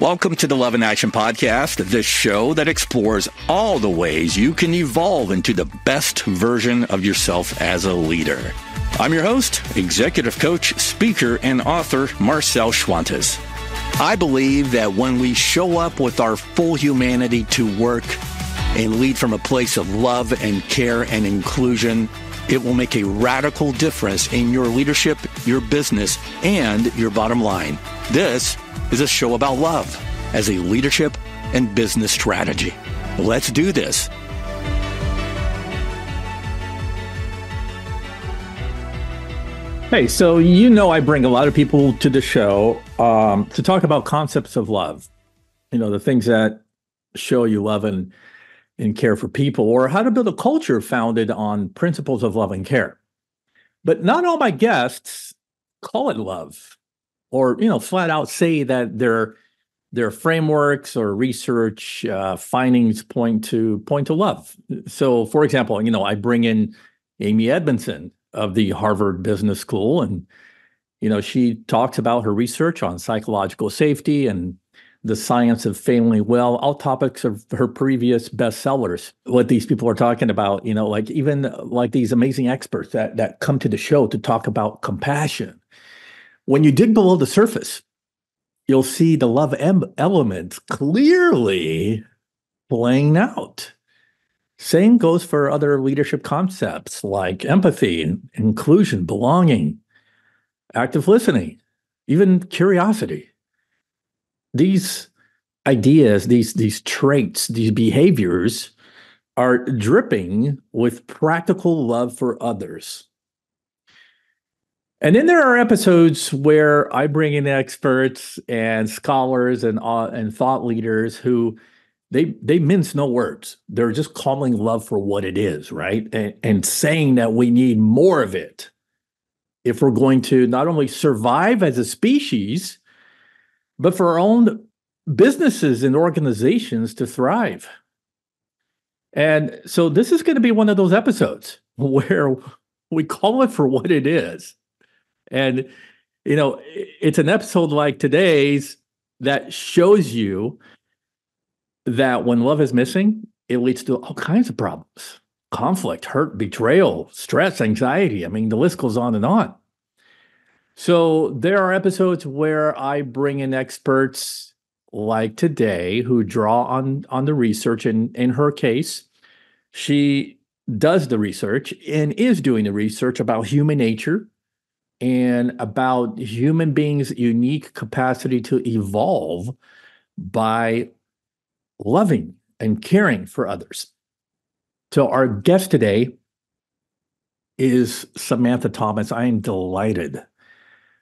Welcome to the Love in Action Podcast, this show that explores all the ways you can evolve into the best version of yourself as a leader. I'm your host, executive coach, speaker, and author, Marcel Schwantes. I believe that when we show up with our full humanity to work and lead from a place of love and care and inclusion, it will make a radical difference in your leadership, your business, and your bottom line. This is a show about love as a leadership and business strategy. Let's do this. Hey, so I bring a lot of people to the show to talk about concepts of love. The things that show you love and care for people, or how to build a culture founded on principles of love and care. But not all my guests call it love, or flat out say that their frameworks or research findings point to love. So, for example, I bring in Amy Edmondson of the Harvard Business School, and she talks about her research on psychological safety and the science of family well, all topics of her previous bestsellers. What these people are talking about, like these amazing experts that come to the show to talk about compassion. When you dig below the surface, you'll see the love element clearly playing out. Same goes for other leadership concepts like empathy, inclusion, belonging, active listening, even curiosity. These ideas, these traits, these behaviors are dripping with practical love for others. And then there are episodes where I bring in experts and scholars and thought leaders who they mince no words. They're just calling love for what it is, right? And saying that we need more of it if we're going to not only survive as a species, but for our own businesses and organizations to thrive. And so this is going to be one of those episodes where we call it for what it is. And, it's an episode like today's that shows you that when love is missing, it leads to all kinds of problems: conflict, hurt, betrayal, stress, anxiety. The list goes on and on. So there are episodes where I bring in experts like today who draw on the research. In her case, she does the research and is doing the research about human nature and about human beings' unique capacity to evolve by loving and caring for others. So our guest today is Samantha Thomas. I am delighted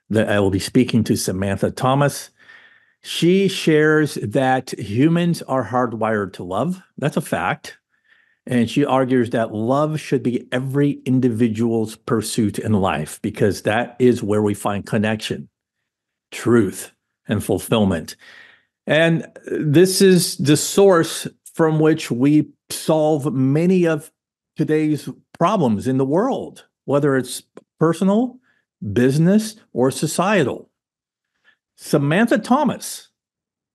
that I will be speaking to Samantha Thomas. She shares that humans are hardwired to love. That's a fact. And she argues that love should be every individual's pursuit in life because that is where we find connection, truth, and fulfillment. And this is the source from which we solve many of today's problems in the world, whether it's personal, business, or societal. Samantha Thomas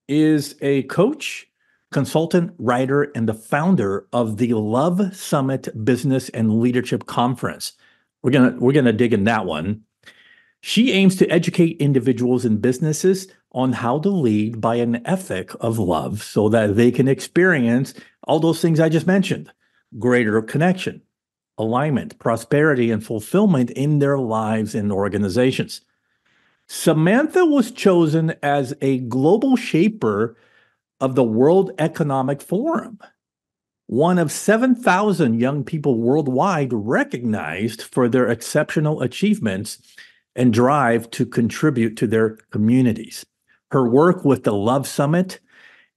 is a coach, consultant, writer, and the founder of the Love Summit Business and Leadership Conference. We're gonna dig in that one. She aims to educate individuals and businesses on how to lead by an ethic of love so that they can experience all those things I just mentioned: greater connection, alignment, prosperity, and fulfillment in their lives and organizations. Samantha was chosen as a global shaper of the World Economic Forum, one of 7,000 young people worldwide recognized for their exceptional achievements and drive to contribute to their communities. Her work with the Love Summit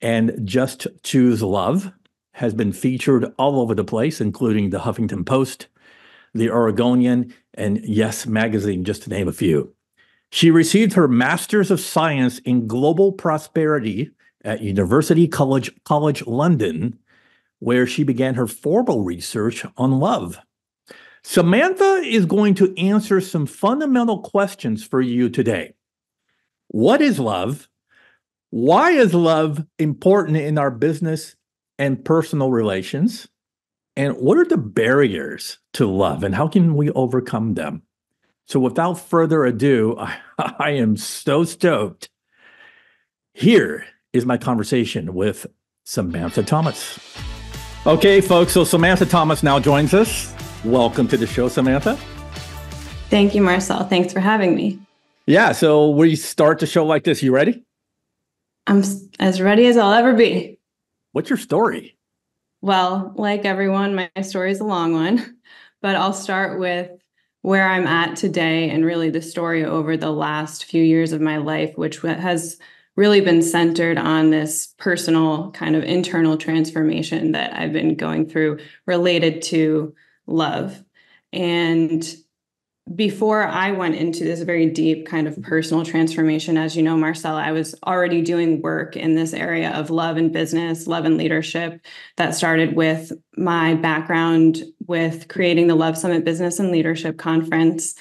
and Just Choose Love has been featured all over the place, including the Huffington Post, the Oregonian, and Yes Magazine, just to name a few. She received her Master's of Science in Global Prosperity at University College London, where she began her formal research on love. Samantha is going to answer some fundamental questions for you today. What is love? Why is love important in our business and personal relations? And what are the barriers to love and how can we overcome them? So, without further ado, I am so stoked. Here is my conversation with Samantha Thomas. Okay, folks, so Samantha Thomas now joins us. Welcome to the show, Samantha. Thank you, Marcel. Thanks for having me. Yeah, so we start the show like this. You ready? I'm as ready as I'll ever be. What's your story? Well, like everyone, my story is a long one, but I'll start with where I'm at today and really the story over the last few years of my life, which has really been centered on this personal kind of internal transformation that I've been going through related to love. And before I went into this very deep kind of personal transformation, as you know, Marcel, I was already doing work in this area of love and business, love and leadership that started with my background with creating the Love Summit Business and Leadership Conference,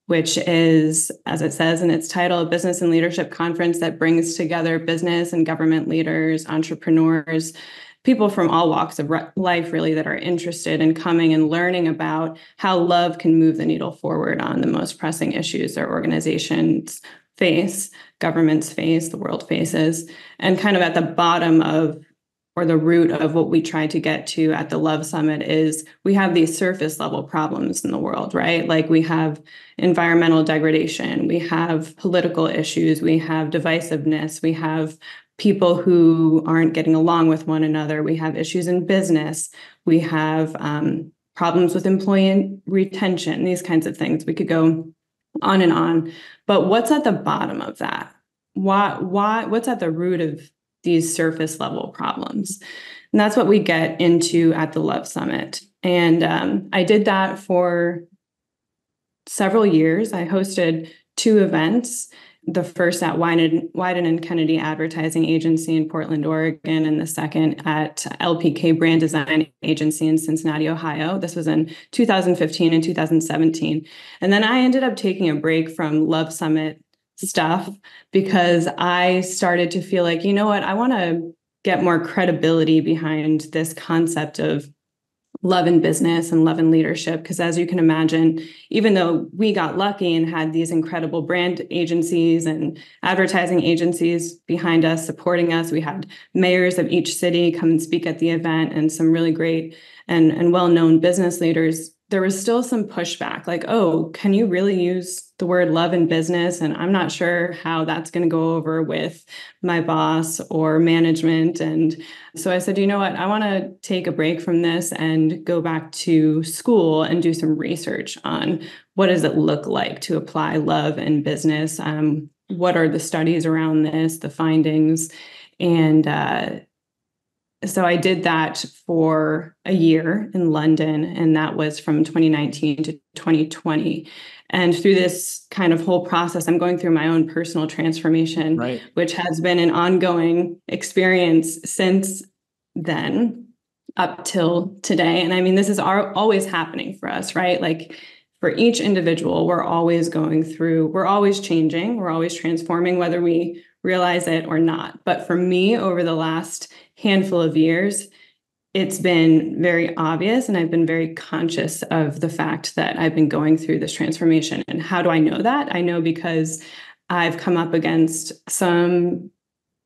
which is, as it says in its title, a business and leadership conference that brings together business and government leaders, entrepreneurs, people from all walks of life, really, that are interested in coming and learning about how love can move the needle forward on the most pressing issues their organizations face, governments face, the world faces. And kind of at the bottom of, or the root of what we try to get to at the Love Summit is we have these surface level problems in the world, right? Like we have environmental degradation, we have political issues, we have divisiveness, we have people who aren't getting along with one another. We have issues in business. We have problems with employee retention, these kinds of things. We could go on and on. But what's at the bottom of that? What's at the root of these surface level problems? And that's what we get into at the Love Summit. And I did that for several years. I hosted 2 events. The first at Wyden and Kennedy Advertising Agency in Portland, Oregon, and the second at LPK Brand Design Agency in Cincinnati, Ohio. This was in 2015 and 2017. And then I ended up taking a break from Love Summit stuff because I started to feel like, you know what, I want to get more credibility behind this concept of love and business and love and leadership. Because as you can imagine, even though we got lucky and had these incredible brand agencies and advertising agencies behind us, supporting us, we had mayors of each city come and speak at the event and some really great and well-known business leaders. There was still some pushback like, oh, can you really use the word love in business? And I'm not sure how that's going to go over with my boss or management. And so I said, you know what, I want to take a break from this and go back to school and do some research on what does it look like to apply love in business? What are the studies around this, the findings? And so I did that for a year in London, and that was from 2019 to 2020. And through this kind of whole process, I'm going through my own personal transformation, Right. which has been an ongoing experience since then up till today. And I mean, this is always happening for us, right? Like for each individual, we're always we're always changing, we're always transforming, whether we realize it or not. But for me, over the last handful of years, it's been very obvious, and I've been very conscious of the fact that I've been going through this transformation. And how do I know that? I know because I've come up against some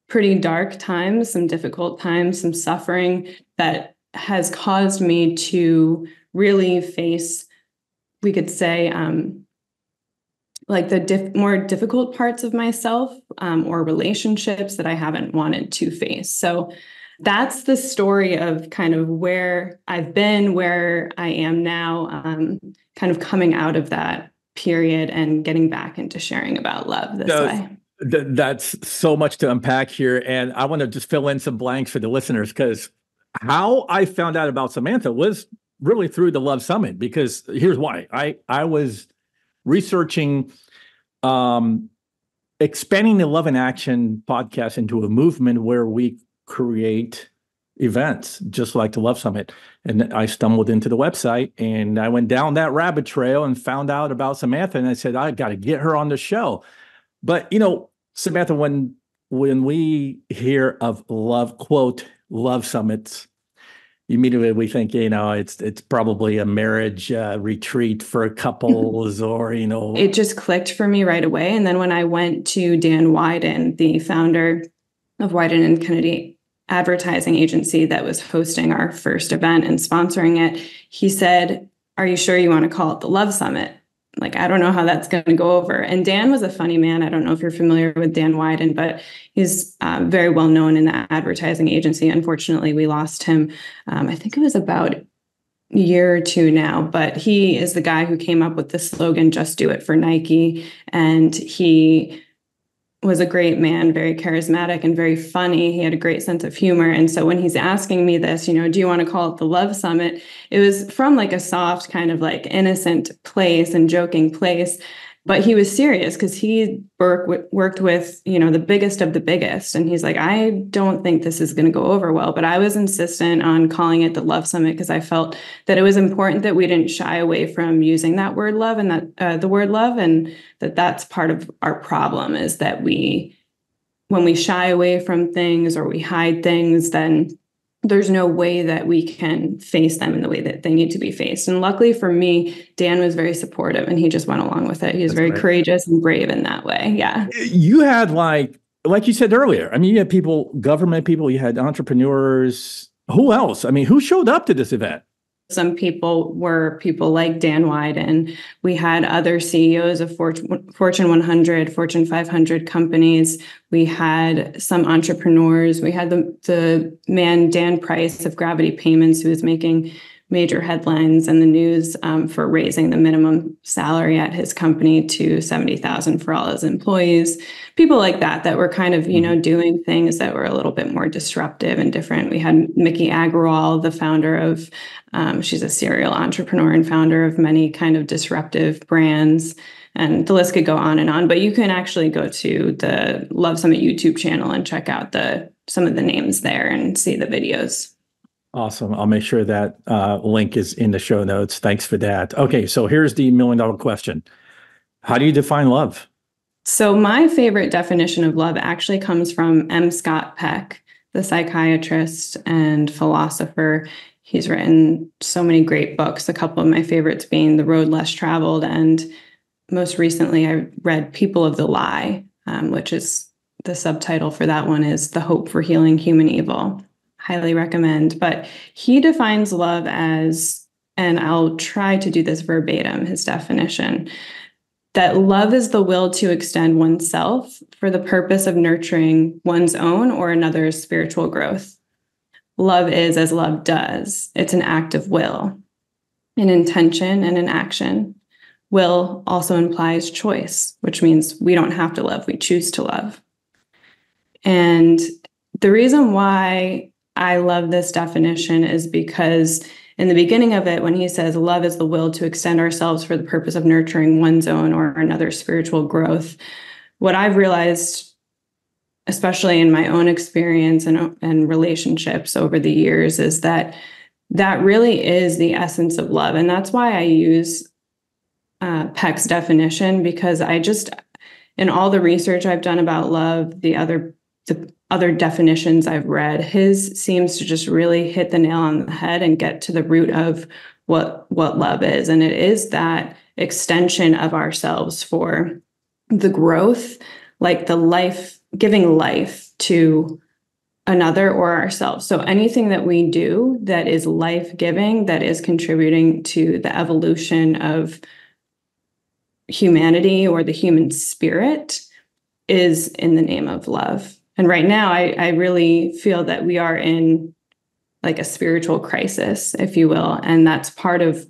pretty dark times, some difficult times, some suffering that has caused me to really face, we could say, like the more difficult parts of myself or relationships that I haven't wanted to face. So that's the story of kind of where I've been, where I am now, kind of coming out of that period and getting back into sharing about love this way. That's so much to unpack here. And I want to just fill in some blanks for the listeners, because how I found out about Samantha was really through the Love Summit, because here's why. I was researching expanding the Love in Action podcast into a movement where we create events just like the Love Summit. And I stumbled into the website and I went down that rabbit trail and found out about Samantha. And I said, I got to get her on the show. But, you know, Samantha, when when we hear of love, quote, love summits, immediately we think, it's probably a marriage retreat for couples or, It just clicked for me right away. And then when I went to Dan Wyden, the founder of Wyden and Kennedy advertising agency that was hosting our first event and sponsoring it, he said, "Are you sure you want to call it the Love Summit?" Like, I don't know how that's going to go over. And Dan was a funny man. I don't know if you're familiar with Dan Wyden, but he's very well known in the advertising agency. Unfortunately, we lost him. I think it was about a year or two now, but he is the guy who came up with the slogan, "Just Do It" for Nike. And he was a great man, very charismatic and very funny. He had a great sense of humor. And so when he's asking me this, do you want to call it the Love Summit? It was from like a soft kind of like innocent place and joking place. But he was serious because he worked with, the biggest of the biggest. And he's like, "I don't think this is going to go over well." But I was insistent on calling it the Love Summit because I felt that it was important that we didn't shy away from using that word love and that the word love, and that's part of our problem is that when we shy away from things or we hide things, then there's no way that we can face them in the way that they need to be faced. And luckily for me, Dan was very supportive and he just went along with it. He was very courageous and brave in that way. Yeah. You had like you said earlier, you had people, government people, you had entrepreneurs. Who else? Who showed up to this event? Some people were people like Dan Wyden. We had other CEOs of Fortune 100, Fortune 500 companies. We had some entrepreneurs. We had the man, Dan Price of Gravity Payments, who was making major headlines in the news for raising the minimum salary at his company to $70,000 for all his employees. People like that were kind of, doing things that were a little bit more disruptive and different. We had Mickey Agrawal, the founder of, she's a serial entrepreneur and founder of many kind of disruptive brands. And the list could go on and on, but you can actually go to the Love Summit YouTube channel and check out some of the names there and see the videos. Awesome. I'll make sure that link is in the show notes. Thanks for that. Okay, so here's the $1 million question. How do you define love? So my favorite definition of love actually comes from M. Scott Peck, the psychiatrist and philosopher. He's written so many great books, a couple of my favorites being The Road Less Traveled, and most recently I read People of the Lie, which is the subtitle for that one is The Hope for Healing Human Evil. Highly recommend. But he defines love as, and I'll try to do this verbatim, his definition, that love is the will to extend oneself for the purpose of nurturing one's own or another's spiritual growth. Love is as love does. It's an act of will, an intention, and an action. Will also implies choice, which means we don't have to love, we choose to love. And the reason why I love this definition is because in the beginning of it, when he says love is the will to extend ourselves for the purpose of nurturing one's own or another's spiritual growth, what I've realized, especially in my own experience and relationships over the years, is that really is the essence of love. And that's why I use Peck's definition, because in all the research I've done about love, the other definitions I've read, his seems to just really hit the nail on the head and get to the root of what love is. And it is that extension of ourselves for the growth, like the life, giving life to another or ourselves. So anything that we do that is life-giving, that is contributing to the evolution of humanity or the human spirit, is in the name of love. And right now, I really feel that we are in like a spiritual crisis, if you will. And that's the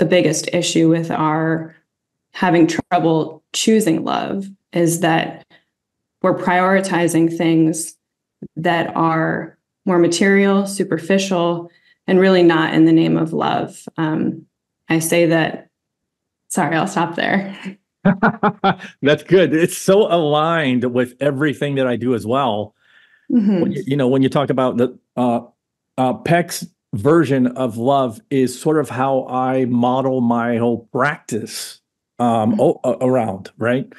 biggest issue with our having trouble choosing love, is that we're prioritizing things that are more material, superficial, and really not in the name of love. I say that, sorry, I'll stop there. That's good. It's so aligned with everything that I do as well. Mm-hmm. When you talk about the Peck's version of love is sort of how I model my whole practice around, right?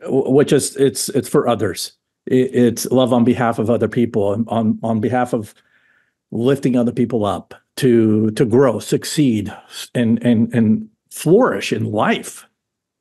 which is it's for others. It's love on behalf of other people, on behalf of lifting other people up to grow, succeed, and flourish in life.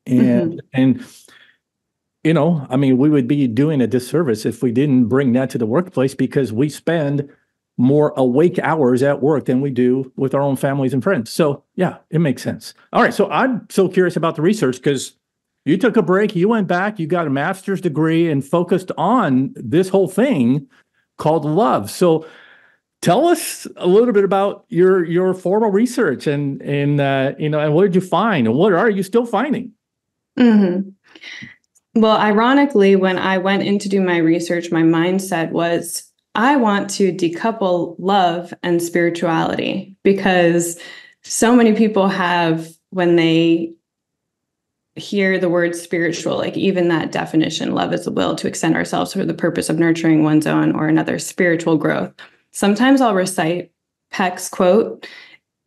And I mean, we would be doing a disservice if we didn't bring that to the workplace, because we spend more awake hours at work than we do with our own families and friends. So yeah, it makes sense. All right. So I'm so curious about the research, because you took a break, you went back, you got a master's degree and focused on this whole thing called love. So tell us a little bit about your formal research and what did you find, and what are you still finding? Well, ironically, when I went in to do my research, my mindset was, I want to decouple love and spirituality, because so many people have, when they hear the word spiritual, like even that definition, love is the will to extend ourselves for the purpose of nurturing one's own or another spiritual growth. Sometimes I'll recite Peck's quote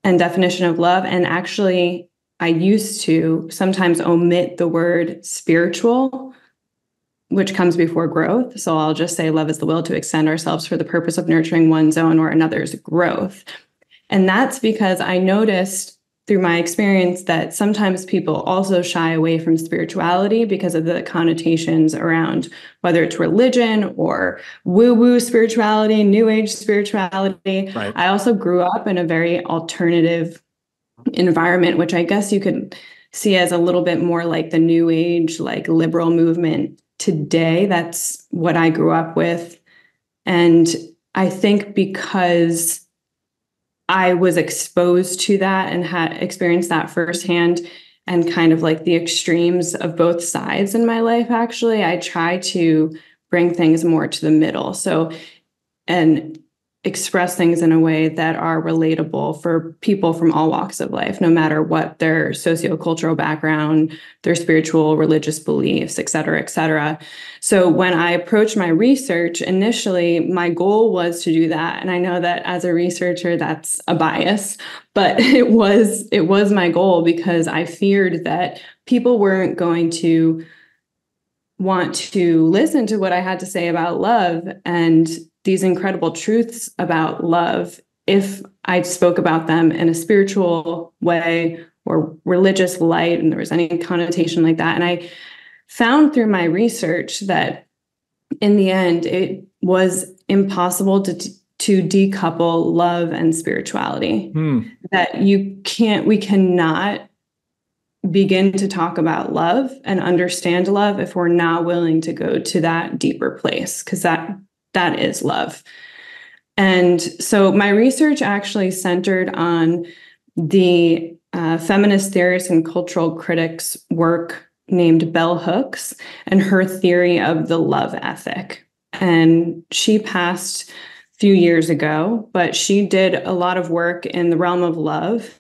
and definition of love, and actually I used to sometimes omit the word spiritual, which comes before growth. So I'll just say love is the will to extend ourselves for the purpose of nurturing one's own or another's growth. And that's because I noticed through my experience that sometimes people also shy away from spirituality because of the connotations around whether it's religion or woo-woo spirituality, new age spirituality. Right. I also grew up in a very alternative environment, which I guess you could see as a little bit more like the new age, like liberal movement today. That's what I grew up with. And I think because I was exposed to that and had experienced that firsthand, and kind of like the extremes of both sides in my life, actually, I try to bring things more to the middle. So, and express things in a way that are relatable for people from all walks of life, no matter what their sociocultural background, their spiritual, religious beliefs, et cetera, et cetera. So when I approached my research, initially, my goal was to do that. And I know that as a researcher, that's a bias, but it was my goal, because I feared that people weren't going to want to listen to what I had to say about love and these incredible truths about love if I spoke about them in a spiritual way or religious light, and there was any connotation like that. And I found through my research that in the end, it was impossible to decouple love and spirituality. That we cannot begin to talk about love and understand love if we're not willing to go to that deeper place, because that is love. And so my research actually centered on the feminist theorist and cultural critic's work named Bell Hooks and her theory of the love ethic. And she passed a few years ago, but she did a lot of work in the realm of love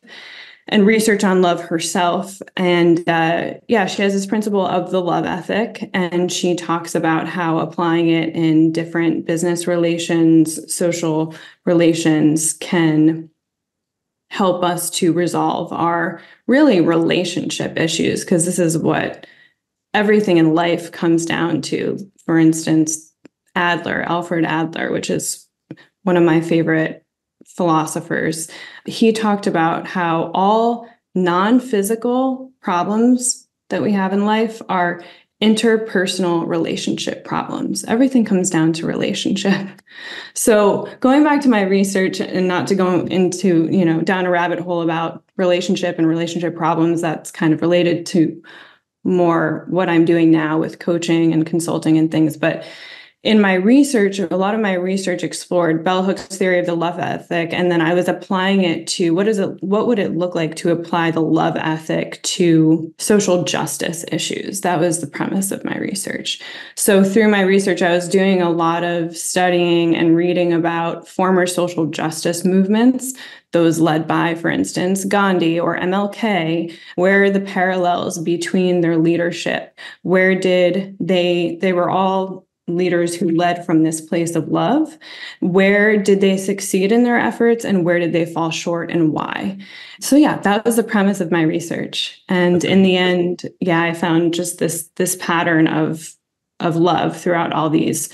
and research on love herself. And she has this principle of the love ethic, and she talks about how applying it in different business relations, social relations can help us to resolve our really relationship issues, because this is what everything in life comes down to. For instance, Alfred Adler, which is one of my favorite philosophers, he talked about how all non-physical problems that we have in life are interpersonal relationship problems. Everything comes down to relationship. So going back to my research, and not to go into, down a rabbit hole about relationship and relationship problems, that's kind of related to more what I'm doing now with coaching and consulting and things. But in my research, a lot of my research explored Bell Hooks' theory of the love ethic, and then I was applying it to what would it look like to apply the love ethic to social justice issues. That was the premise of my research. So through my research, I was doing a lot of studying and reading about former social justice movements, those led by, for instance, Gandhi or MLK. Where are the parallels between their leadership? Where did they were all leaders who led from this place of love. Where did they succeed in their efforts, and where did they fall short, and why? So yeah, that was the premise of my research. And in the end, yeah, I found just this pattern of love throughout all these,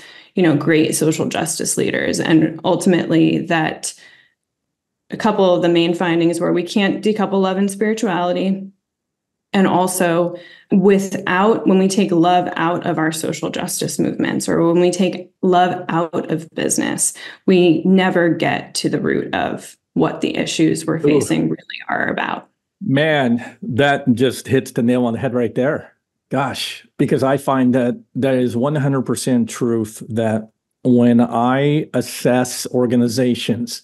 great social justice leaders. And ultimately that a couple of the main findings were we can't decouple love and spirituality. And also when we take love out of our social justice movements, or when we take love out of business, we never get to the root of what the issues we're facing really are about. Man, that just hits the nail on the head right there. Gosh, because I find that is 100% truth that when I assess organizations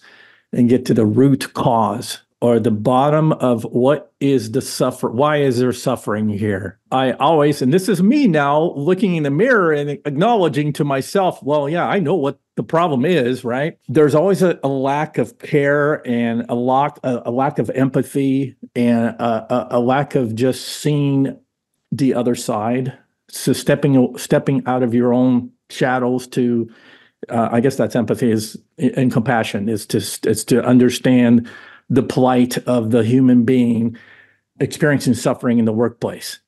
and get to the root cause or the bottom of what is the why is there suffering here? I always, and this is me now looking in the mirror and acknowledging to myself, well, yeah, I know what the problem is, right? There's always a lack of care and a lack of empathy and a lack of just seeing the other side. So stepping out of your own shadows to, I guess that's empathy and compassion is to understand the plight of the human being experiencing suffering in the workplace.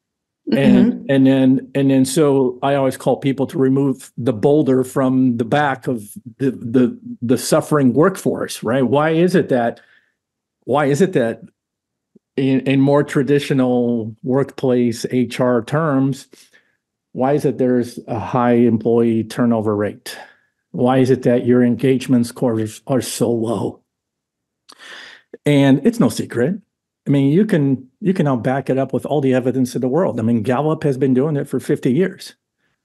And then so I always call people to remove the boulder from the back of the suffering workforce, right? Why is it that in more traditional workplace HR terms, why is it there's a high employee turnover rate? Why is it that your engagement scores are so low? And it's no secret. I mean, you can now back it up with all the evidence in the world. I mean, Gallup has been doing it for 50 years.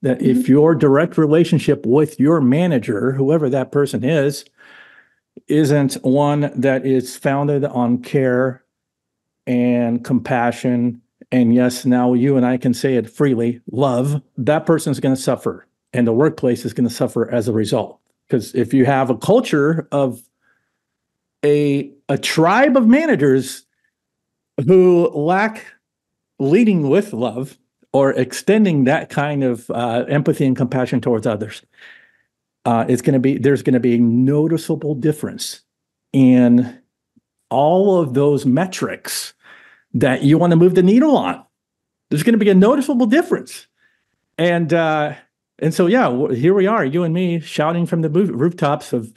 That if your direct relationship with your manager, whoever that person is, isn't one that is founded on care and compassion, and yes, now you and I can say it freely, love, that person's going to suffer, and the workplace is going to suffer as a result. Because if you have a culture of a tribe of managers who lack leading with love or extending that kind of empathy and compassion towards others, there's going to be a noticeable difference in all of those metrics that you want to move the needle on. There's going to be a noticeable difference. And so, yeah, here we are, you and me shouting from the rooftops of,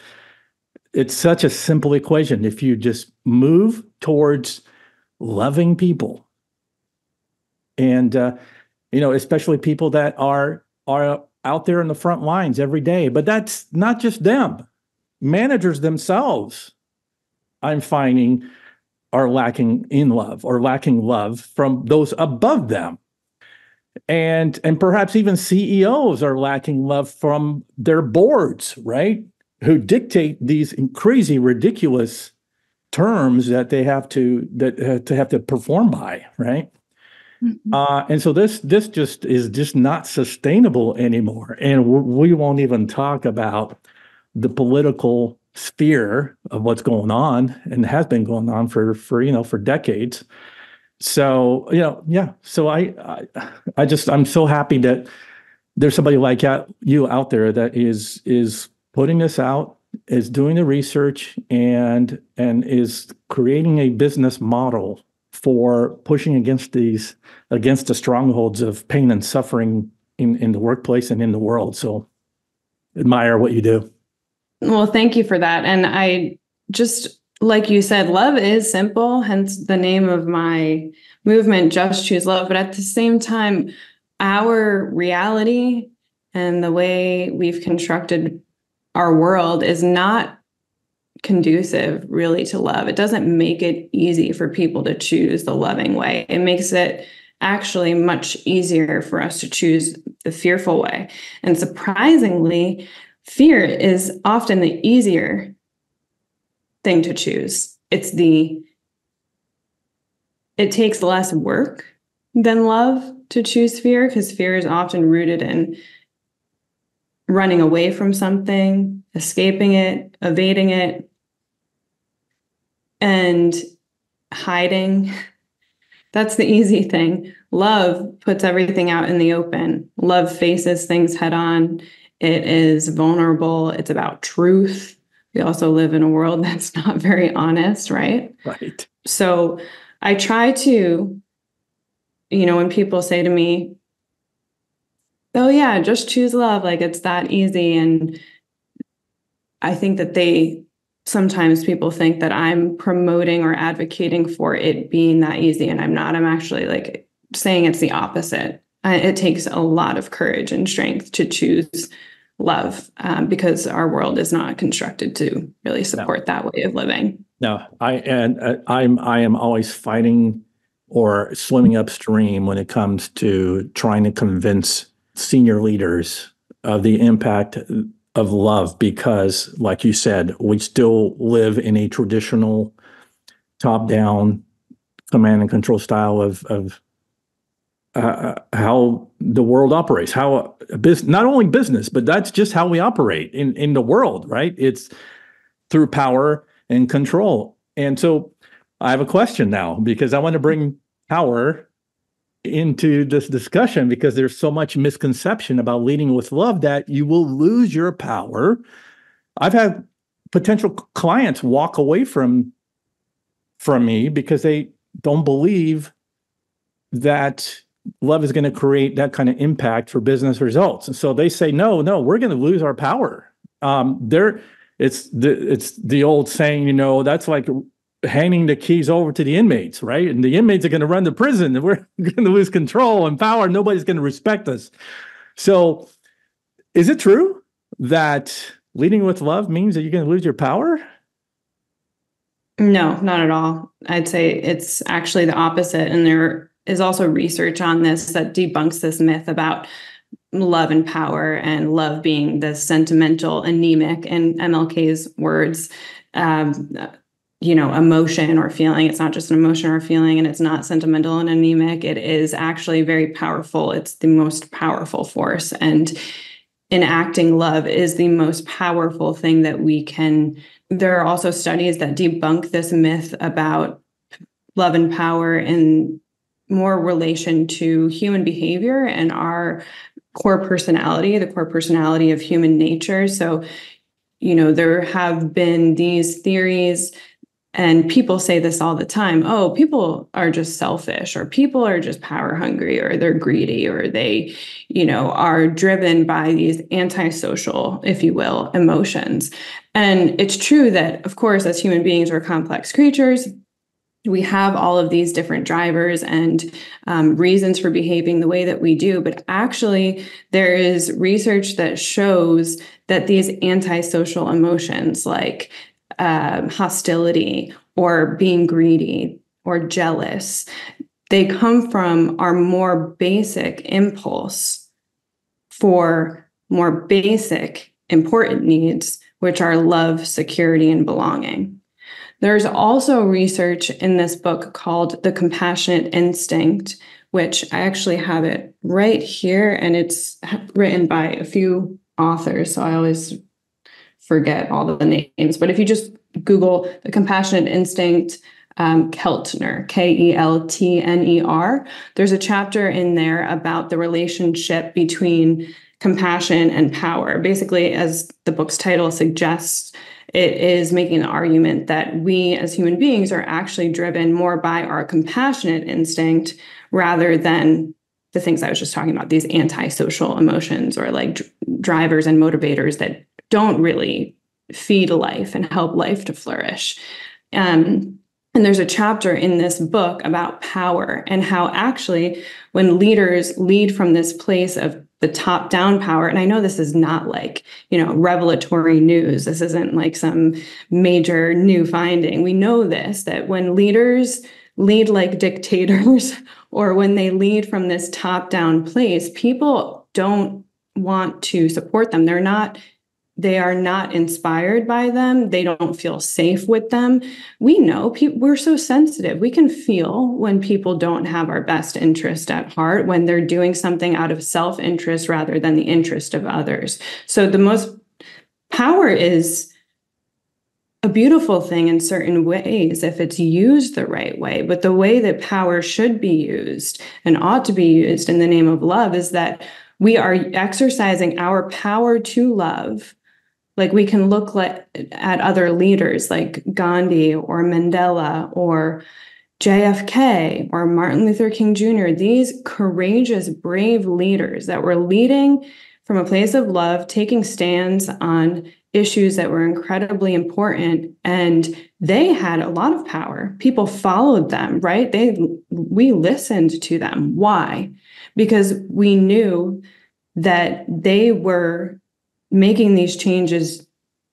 it's such a simple equation. If you just move towards loving people and, especially people that are out there in the front lines every day, but that's not just them. Managers themselves, I'm finding, are lacking in love or lacking love from those above them. And perhaps even CEOs are lacking love from their boards, right? Who dictate these crazy, ridiculous terms that they have to perform by, right? And so this just is not sustainable anymore. And we won't even talk about the political sphere of what's going on and has been going on for decades. So, so I'm so happy that there's somebody like you out there that is putting this out, is doing the research and is creating a business model for pushing against the strongholds of pain and suffering in the workplace and in the world. So admire what you do. Well, thank you for that. And I just, like you said, love is simple, hence the name of my movement, Just Choose Love. But at the same time, our reality and the way we've constructed our world is not conducive really to love. It doesn't make it easy for people to choose the loving way. It makes it actually much easier for us to choose the fearful way. And surprisingly, fear is often the easier thing to choose. It takes less work than love to choose fear, because fear is often rooted in running away from something, escaping it, evading it, and hiding. That's the easy thing. Love puts everything out in the open. Love faces things head on. It is vulnerable. It's about truth. We also live in a world that's not very honest, right? Right. So I try to, when people say to me, oh yeah, just choose love, like it's that easy. And I think that sometimes people think that I'm promoting or advocating for it being that easy, and I'm not. I'm actually like saying it's the opposite. It takes a lot of courage and strength to choose love, because our world is not constructed to really support that way of living. No, I am always fighting or swimming upstream when it comes to trying to convince senior leaders of the impact of love, because, like you said, we still live in a traditional top-down command and control style of how the world operates, how not only business, but that's just how we operate in the world, right? It's through power and control. And so I have a question now, because I want to bring power into this discussion, because there's so much misconception about leading with love that you will lose your power. I've had potential clients walk away from me because they don't believe that love is going to create that kind of impact for business results. And so they say, no, we're going to lose our power. It's the old saying, that's like handing the keys over to the inmates, right? And the inmates are going to run the prison, and we're going to lose control and power. Nobody's going to respect us. So is it true that leading with love means that you're going to lose your power? No, not at all. I'd say it's actually the opposite. And there is also research on this that debunks this myth about love and power, and love being the sentimental, anemic, in MLK's words, emotion or feeling. It's not just an emotion or feeling, and it's not sentimental and anemic. It is actually very powerful. It's the most powerful force. And enacting love is the most powerful thing that we can. There are also studies that debunk this myth about love and power in more relation to human behavior and our core personality, the core personality of human nature. So, there have been these theories, and people say this all the time. Oh, people are just selfish, or people are just power hungry, or they're greedy, or they, are driven by these antisocial, if you will, emotions. And it's true that, of course, as human beings, we're complex creatures. We have all of these different drivers and reasons for behaving the way that we do. But actually, there is research that shows that these antisocial emotions, like hostility or being greedy or jealous, they come from our more basic impulse for more basic, important needs, which are love, security, and belonging. There's also research in this book called The Compassionate Instinct, which I actually have it right here, and it's written by a few authors, so I always forget all the names. But if you just Google The Compassionate Instinct, Keltner, Keltner, there's a chapter in there about the relationship between compassion and power. Basically, as the book's title suggests, it is making the argument that we as human beings are actually driven more by our compassionate instinct rather than the things I was just talking about, these antisocial emotions, or like drivers and motivators that don't really feed life and help life to flourish. And there's a chapter in this book about power, and how actually when leaders lead from this place of the top-down power, and I know this is not like, revelatory news. This isn't like some major new finding. We know this, that when leaders lead like dictators, or when they lead from this top-down place, people don't want to support them. They are not inspired by them. They don't feel safe with them. We know we're so sensitive. We can feel when people don't have our best interest at heart, when they're doing something out of self-interest rather than the interest of others. So the most power is a beautiful thing in certain ways if it's used the right way. But the way that power should be used and ought to be used in the name of love is that we are exercising our power to love. Like we can look at other leaders like Gandhi or Mandela or JFK or Martin Luther King Jr., these courageous, brave leaders that were leading from a place of love, taking stands on issues that were incredibly important, and they had a lot of power. People followed them, right? We listened to them. Why? Because we knew that they were making these changes,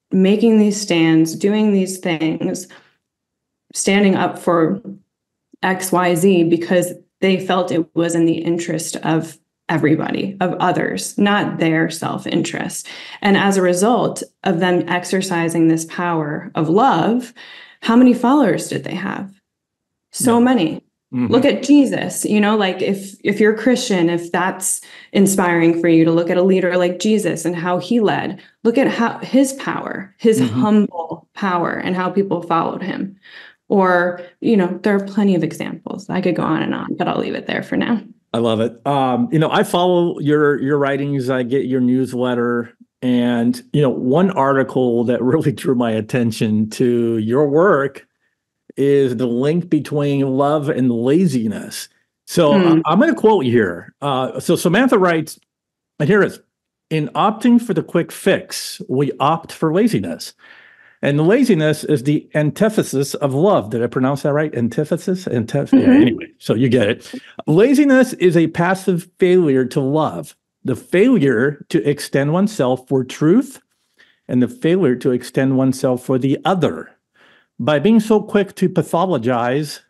making these stands, doing these things, standing up for XYZ because they felt it was in the interest of everybody, of others, not their self-interest. And as a result of them exercising this power of love, how many followers did they have? So many. Mm-hmm. Look at Jesus, like if you're Christian, if that's inspiring for you to look at a leader like Jesus and how he led, look at how his power, his humble power, and how people followed him. Or, there are plenty of examples. I could go on and on, but I'll leave it there for now. I love it. I follow your writings. I get your newsletter. And, one article that really drew my attention to your work is the link between love and laziness. So I'm going to quote you here. So Samantha writes, and here it is, in opting for the quick fix, we opt for laziness. And laziness is the antithesis of love. Did I pronounce that right? Antithesis? Yeah, anyway, so you get it. Laziness is a passive failure to love, the failure to extend oneself for truth, and the failure to extend oneself for the other. By being so quick to pathologize,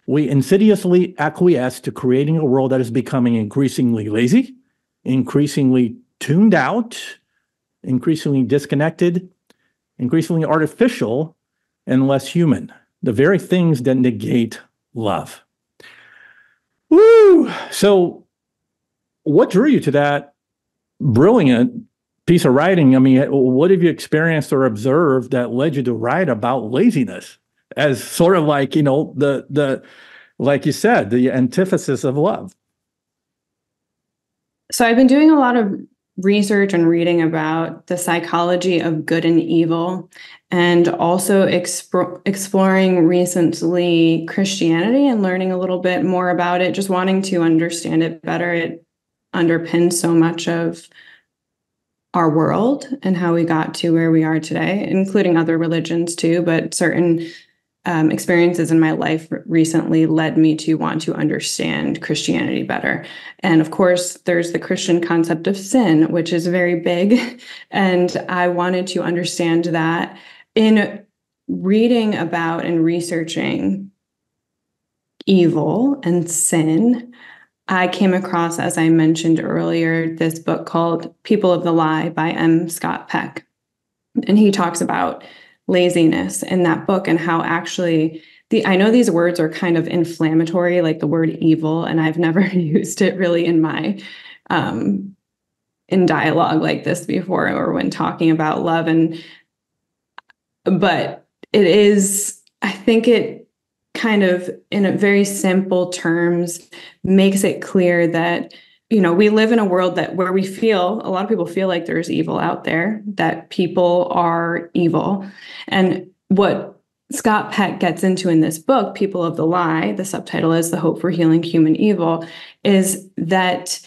we insidiously acquiesce to creating a world that is becoming increasingly lazy, increasingly tuned out, increasingly disconnected, increasingly artificial, and less human, the very things that negate love. Woo! So what drew you to that brilliant piece of writing? I mean, what have you experienced or observed that led you to write about laziness as sort of like, the like you said, the antithesis of love? So I've been doing a lot of research and reading about the psychology of good and evil, and also exploring recently Christianity and learning a little bit more about it, just wanting to understand it better. It underpins so much of our world and how we got to where we are today, including other religions too, but certain experiences in my life recently led me to want to understand Christianity better. And of course, there's the Christian concept of sin, which is very big. And I wanted to understand that. In reading about and researching evil and sin, I came across, as I mentioned earlier, this book called People of the Lie by M. Scott Peck. And he talks about laziness in that book and how actually I know these words are kind of inflammatory, like the word evil, and I've never used it really in my in dialogue like this before or when talking about love. But it is, I think it kind of in a very simple terms makes it clear that we live in a world where a lot of people feel like there's evil out there, that people are evil. And what Scott Peck gets into in this book, People of the Lie, the subtitle is The Hope for Healing Human Evil, is that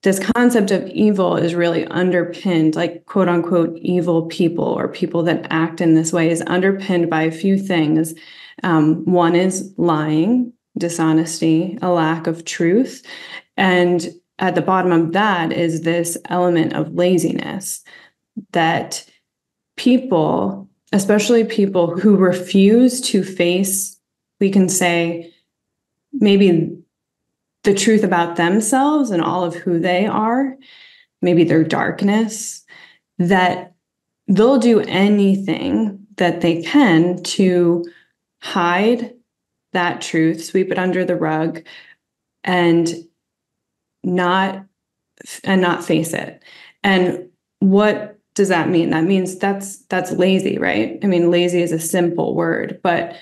this concept of evil is really underpinned, like quote unquote evil people or people that act in this way, is underpinned by a few things. One is lying, dishonesty, a lack of truth. And at the bottom of that is this element of laziness, that people, especially people who refuse to face, we can say, maybe the truth about themselves and all of who they are, maybe their darkness, that they'll do anything that they can to hide that truth, sweep it under the rug, and not face it. And what does that mean? That means that's lazy, right? I mean, lazy is a simple word, but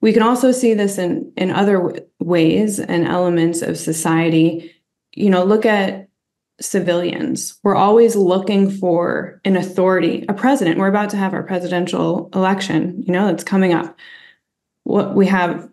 we can also see this in other ways and elements of society. Look at civilians. We're always looking for an authority, a president. We're about to have our presidential election, that's coming up. We have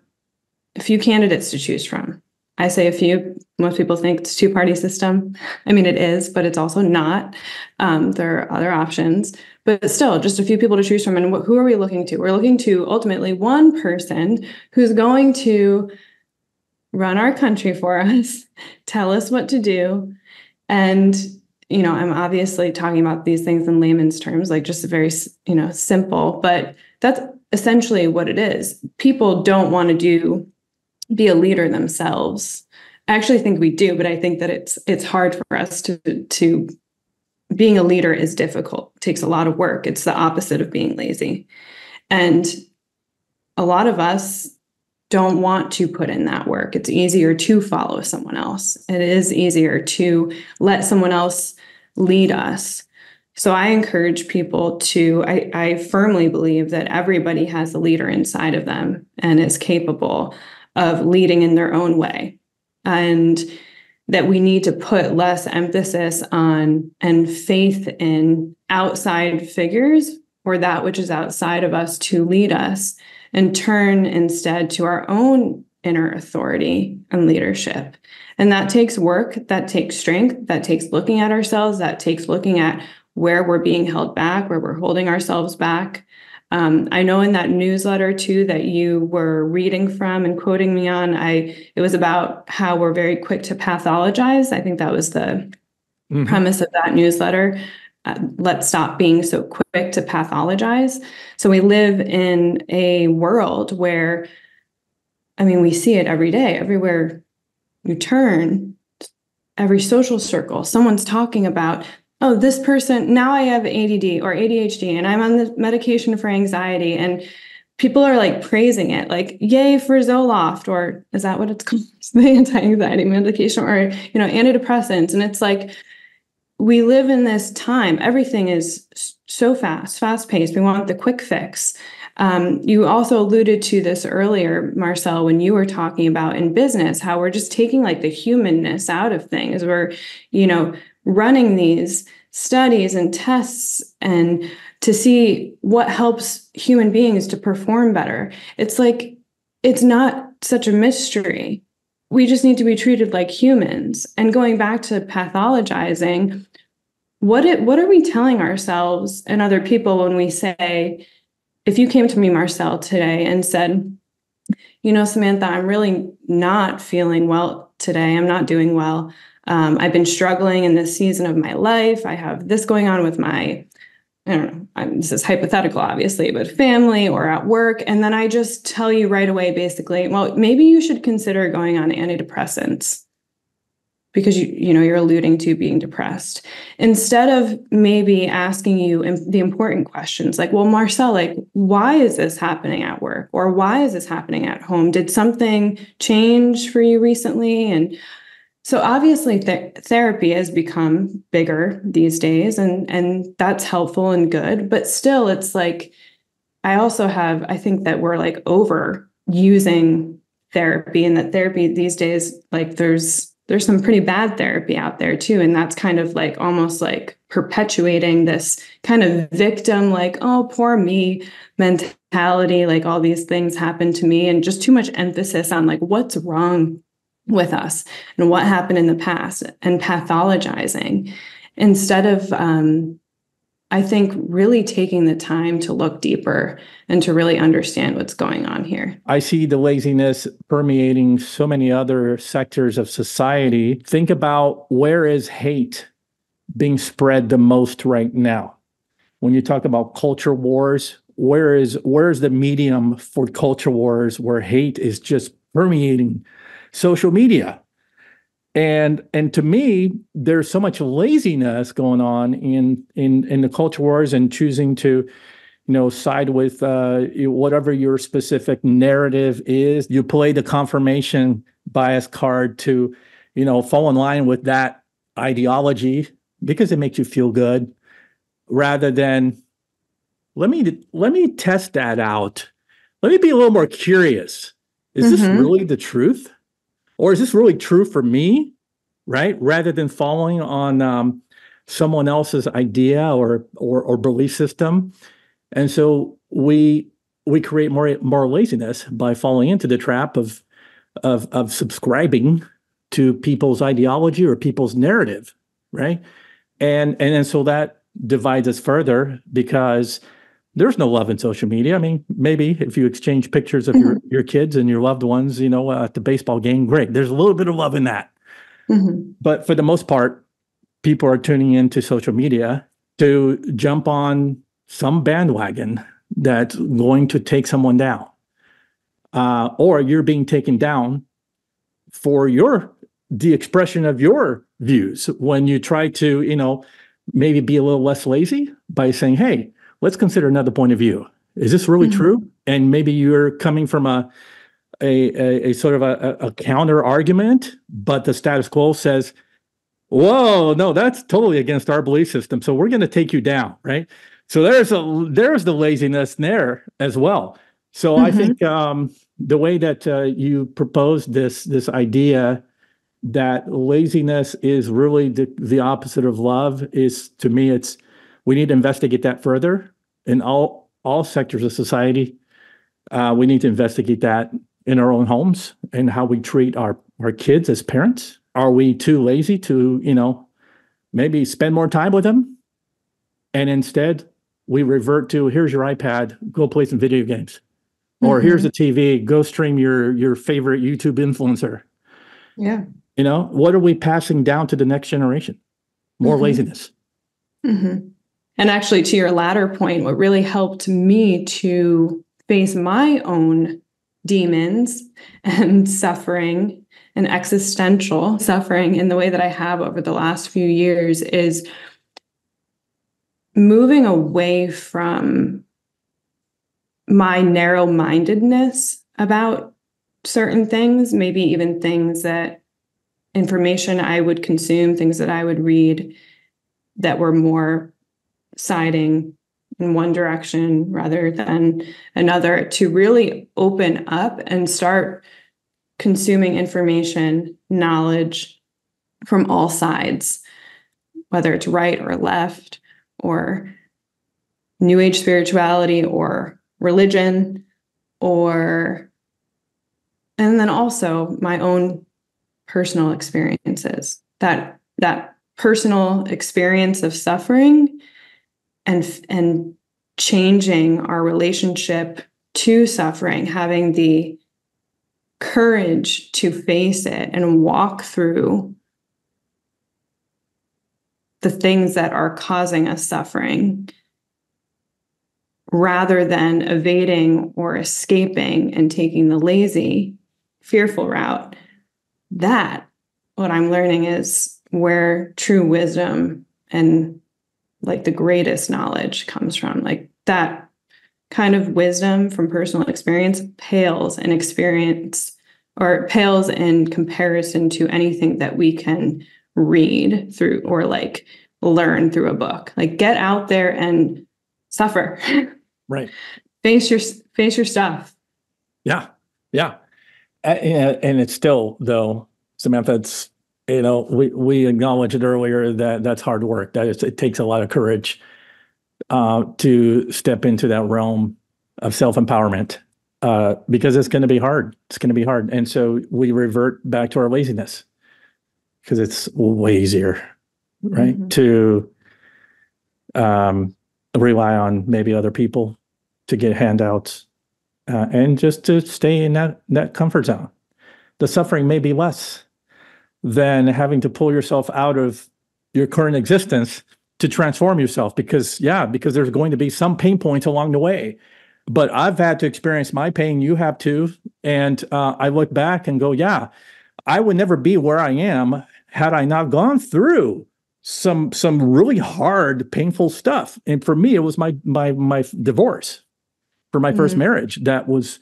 a few candidates to choose from. I say a few. Most people think it's a two-party system. I mean, it is, but it's also not. There are other options, but still just a few people to choose from. And who are we looking to? We're looking to ultimately one person who's going to run our country for us, tell us what to do. And, I'm obviously talking about these things in layman's terms, like just very, simple, but that's essentially what it is. People don't want to be a leader themselves. I actually think we do, but I think that it's hard for us to being a leader is difficult. It takes a lot of work. It's the opposite of being lazy. And a lot of us don't want to put in that work. It's easier to follow someone else. It is easier to let someone else lead us. So I encourage people I firmly believe that everybody has a leader inside of them and is capable of leading in their own way. And that we need to put less emphasis on and faith in outside figures or that which is outside of us to lead us, and turn instead to our own inner authority and leadership. And that takes work, that takes strength, that takes looking at ourselves, that takes looking at where we're being held back, where we're holding ourselves back. I know in that newsletter too that you were reading from and quoting me on, it was about how we're very quick to pathologize. I think that was the premise of that newsletter. Let's stop being so quick to pathologize. So we live in a world where, we see it every day, everywhere you turn, every social circle, someone's talking about, oh, this person, now I have ADD or ADHD and I'm on the medication for anxiety. And people are like praising it, like, yay for Zoloft, or is that what it's called? The anti-anxiety medication, or, antidepressants. And it's like, we live in this time. Everything is so fast-paced. We want the quick fix. You also alluded to this earlier, Marcel, when you were talking about in business, how we're just taking like the humanness out of things. We're, running these studies and tests and to see what helps human beings to perform better. It's like, it's not such a mystery. We just need to be treated like humans. And going back to pathologizing, what are we telling ourselves and other people when we say, if you came to me, Marcel, today and said, Samantha, I'm really not feeling well today. I'm not doing well. I've been struggling in this season of my life. I have this going on with my, I don't know, this is hypothetical, obviously, but family or at work. And then I just tell you right away, basically, well, maybe you should consider going on antidepressants because you're alluding to being depressed. Instead of maybe asking you the important questions like, well, Marcel, like, why is this happening at work? Or why is this happening at home? Did something change for you recently? And so obviously therapy has become bigger these days, and that's helpful and good. But still, it's like, I think that we're like over using therapy, and that therapy these days, like there's some pretty bad therapy out there too. And that's kind of like almost like perpetuating this kind of victim, like, oh, poor me mentality, like all these things happen to me, and just too much emphasis on like what's wrong with us and what happened in the past and pathologizing instead of, I think, really taking the time to look deeper and to really understand what's going on here. I see the laziness permeating so many other sectors of society. Think about where is hate being spread the most right now? When you talk about culture wars, where is the medium for culture wars where hate is just permeating social media? And to me, there's so much laziness going on in the culture wars and choosing to, side with whatever your specific narrative is. You play the confirmation bias card to, fall in line with that ideology because it makes you feel good, rather than let me test that out. Let me be a little more curious. Is this really the truth? Or is this really true for me? right? Rather than following on someone else's idea or belief system. And so we create more laziness by falling into the trap of subscribing to people's ideology or people's narrative, right? And so that divides us further because there's no love in social media. I mean, maybe if you exchange pictures of your kids and your loved ones, at the baseball game, great. There's a little bit of love in that. But for the most part, people are tuning into social media to jump on some bandwagon that's going to take someone down. Or you're being taken down for the expression of your views when you try to, maybe be a little less lazy by saying, hey, let's consider another point of view. Is this really true? And maybe you're coming from a sort of a counter argument, but the status quo says, whoa, no, that's totally against our belief system. So we're going to take you down, right? So there's the laziness there as well. So I think the way that you proposed this idea that laziness is really the opposite of love is, to me, we need to investigate that further in all sectors of society. We need to investigate that in our own homes and how we treat our kids as parents. Are we too lazy to, maybe spend more time with them? And instead, we revert to, here's your iPad, go play some video games. Or here's the TV, go stream your favorite YouTube influencer. Yeah. What are we passing down to the next generation? More laziness. And actually, to your latter point, what really helped me to face my own demons and suffering and existential suffering in the way that I have over the last few years is moving away from my narrow-mindedness about certain things, maybe even information I would consume, things that I would read that were more siding in one direction rather than another, to really open up and start consuming information, knowledge from all sides, whether it's right or left, or New Age spirituality, or religion, and then also my own personal experiences, that personal experience of suffering and changing our relationship to suffering, having the courage to face it and walk through the things that are causing us suffering, rather than evading or escaping and taking the lazy, fearful route. That, what I'm learning, is where true wisdom and the greatest knowledge comes from. That kind of wisdom from personal experience pales in comparison to anything that we can read through or learn through a book. Get out there and suffer. Right. Face your stuff. Yeah. And it's still, though, Samantha, it's, we acknowledged it earlier that that's hard work. It takes a lot of courage to step into that realm of self-empowerment because it's going to be hard. It's going to be hard. And so we revert back to our laziness because it's way easier, right? To rely on maybe other people to get handouts and just to stay in that comfort zone. The suffering may be less than having to pull yourself out of your current existence to transform yourself because there's going to be some pain points along the way. But I've had to experience my pain. You have too. And I look back and go, I would never be where I am had I not gone through some really hard, painful stuff. And for me, it was my divorce for my first marriage. That was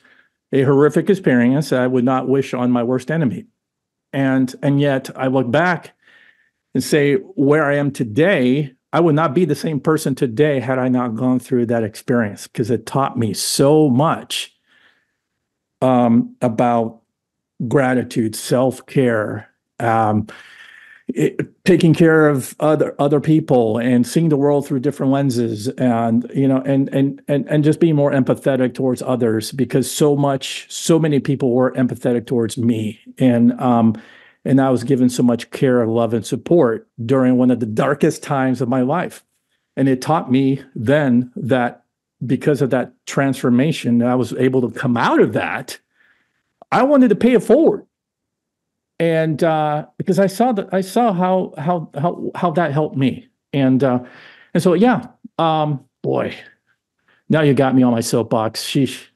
a horrific experience I would not wish on my worst enemy. And yet I look back and say, where I am today, I would not be the same person today had I not gone through that experience, because it taught me so much about gratitude, self-care, taking care of other people and seeing the world through different lenses, and and just being more empathetic towards others, because so many people were empathetic towards me, and I was given so much care, love, and support during one of the darkest times of my life. And it taught me then that because of that transformation, I was able to come out of that. I wanted to pay it forward. And because I saw how that helped me, and so yeah, boy, now you got me on my soapbox. Sheesh.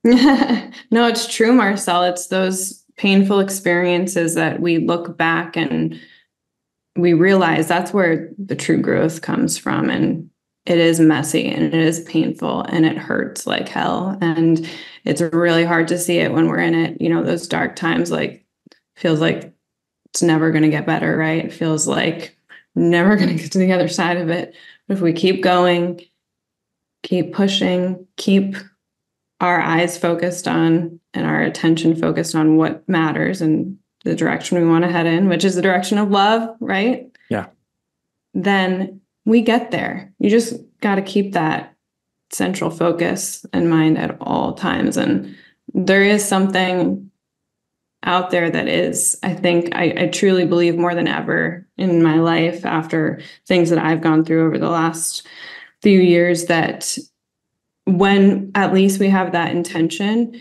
No, it's true, Marcel. It's those painful experiences that we look back and we realize that's where the true growth comes from, and it is messy and it is painful and it hurts like hell, and it's really hard to see it when we're in it. Those dark times, like, feels like it's never going to get better, right? It feels like never going to get to the other side of it. But if we keep going, keep pushing, keep our eyes focused on and our attention focused on what matters and the direction we want to head in, which is the direction of love, right? Yeah. Then we get there. You just got to keep that central focus in mind at all times. And there is something out there that is, I think, I truly believe more than ever in my life, after things that I've gone through over the last few years, that when at least we have that intention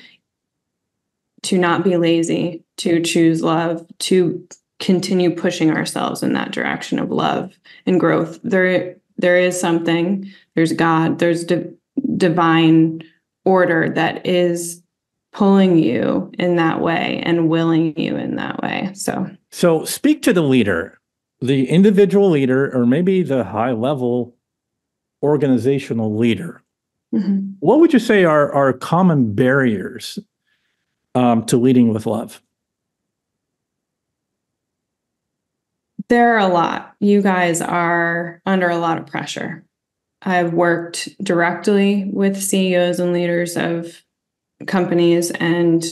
to not be lazy, to choose love, to continue pushing ourselves in that direction of love and growth, there is something, there's God, there's divine order that is pulling you in that way and willing you in that way. So speak to the leader, the individual leader, or maybe the high level organizational leader. Mm-hmm. What would you say are common barriers to leading with love? There are a lot. You guys are under a lot of pressure. I've worked directly with CEOs and leaders of companies and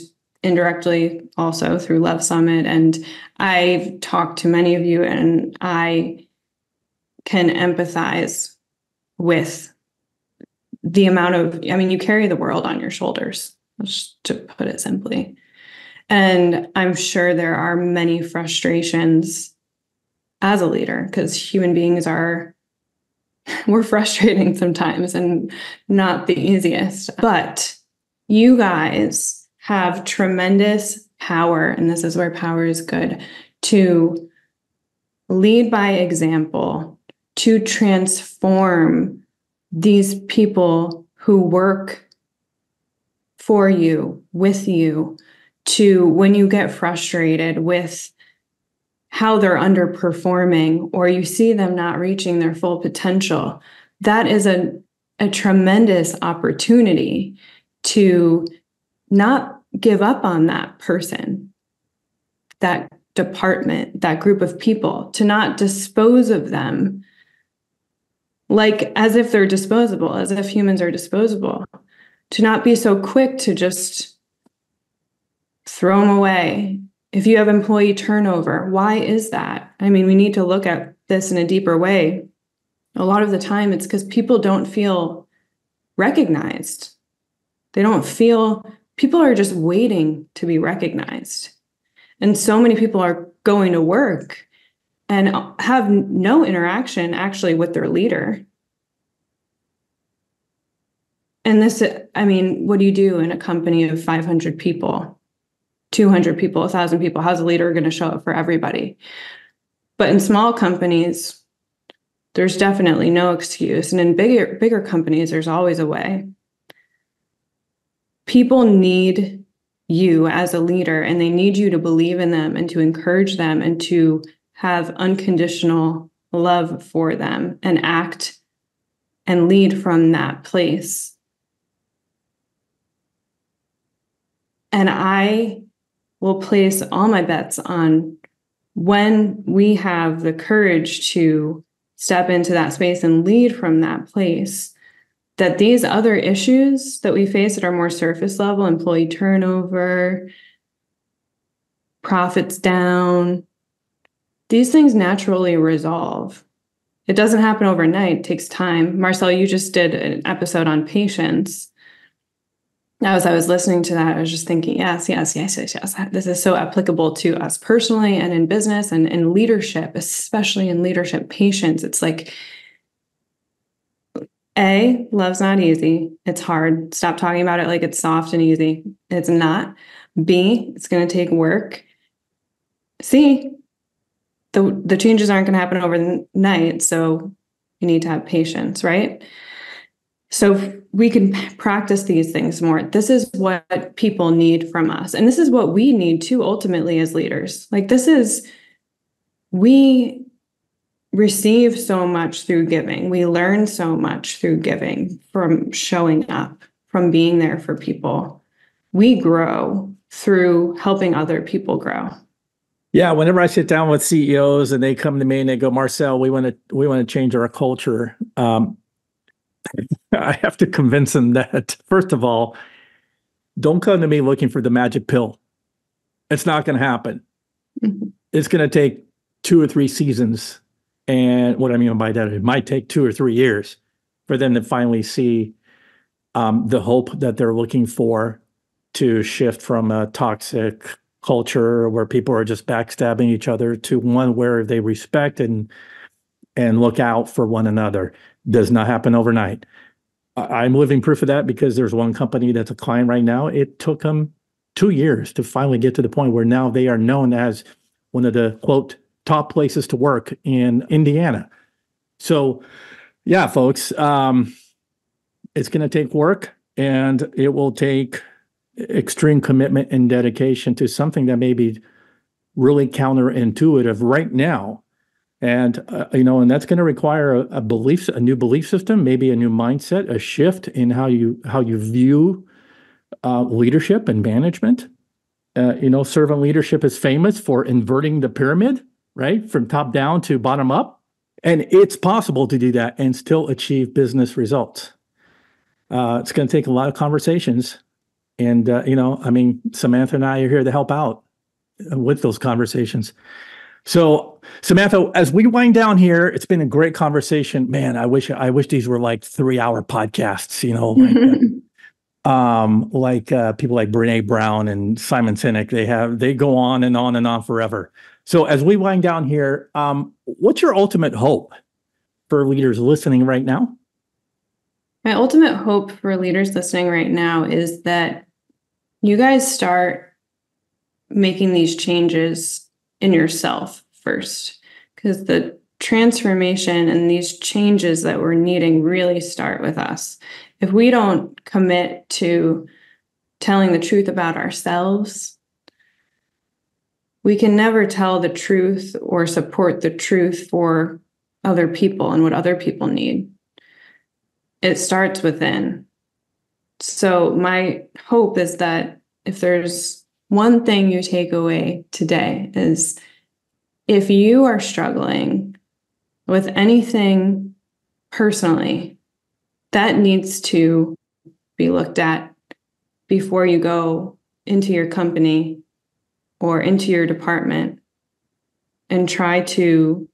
indirectly also through Love Summit. And I've talked to many of you, and I can empathize with the amount of, you carry the world on your shoulders, just to put it simply. And I'm sure there are many frustrations as a leader, because human beings we're frustrating sometimes and not the easiest. But you guys have tremendous power, and this is where power is good, to lead by example, to transform these people who work for you, with you, to when you get frustrated with how they're underperforming or you see them not reaching their full potential, that is a tremendous opportunity to not give up on that person, that department, that group of people, to not dispose of them like as if they're disposable, as if humans are disposable, to not be so quick to just throw them away. If you have employee turnover, why is that? We need to look at this in a deeper way. A lot of the time, it's because people don't feel recognized. People are just waiting to be recognized. And so many people are going to work and have no interaction actually with their leader. And this, what do you do in a company of 500 people, 200 people, 1,000 people? How's a leader going to show up for everybody? But in small companies, there's definitely no excuse. And in bigger companies, there's always a way. People need you as a leader, and they need you to believe in them and to encourage them and to have unconditional love for them and act and lead from that place. And I will place all my bets on when we have the courage to step into that space and lead from that place, that these other issues that we face that are more surface level, employee turnover, profits down, these things naturally resolve. It doesn't happen overnight. It takes time. Marcel, you just did an episode on patience. As I was listening to that, I was just thinking, yes. This is so applicable to us personally and in business and in leadership, especially in leadership. Patience. It's like, A, love's not easy. It's hard. Stop talking about it like it's soft and easy. It's not. B, it's going to take work. C, the changes aren't going to happen overnight. So you need to have patience, right? So we can practice these things more. This is what people need from us. And this is what we need too, ultimately, as leaders. Like we receive so much through giving. We learn so much through giving, from showing up, from being there for people. We grow through helping other people grow. Yeah, whenever I sit down with CEOs and they come to me and they go, Marcel, we want to change our culture. I have to convince them that, first of all, don't come to me looking for the magic pill. It's not going to happen. Mm-hmm. It's going to take 2 or 3 seasons. And what I mean by that, it might take 2 or 3 years for them to finally see the hope that they're looking for, to shift from a toxic culture where people are just backstabbing each other to one where they respect and look out for one another. Does not happen overnight. I'm living proof of that, because there's one company that's a client right now. It took them 2 years to finally get to the point where now they are known as one of the, quote, top places to work in Indiana. So yeah, folks, it's going to take work, and it will take extreme commitment and dedication to something that may be really counterintuitive right now. And, and that's going to require a new belief system, maybe a new mindset, a shift in how you view leadership and management. Servant leadership is famous for inverting the pyramid, right? From top down to bottom up. And it's possible to do that and still achieve business results. It's going to take a lot of conversations. And, Samantha and I are here to help out with those conversations. So, Samantha, as we wind down here, it's been a great conversation. Man, I wish these were like 3-hour podcasts, like people like Brene Brown and Simon Sinek. They go on and on and on forever. So as we wind down here, what's your ultimate hope for leaders listening right now? My ultimate hope for leaders listening right now is that you guys start making these changes in yourself first, because the transformation and these changes that we're needing really start with us. If we don't commit to telling the truth about ourselves, we can never tell the truth or support the truth for other people and what other people need. It starts within. So my hope is that if there's one thing you take away today, is if you are struggling with anything personally, that needs to be looked at before you go into your company or into your department and try to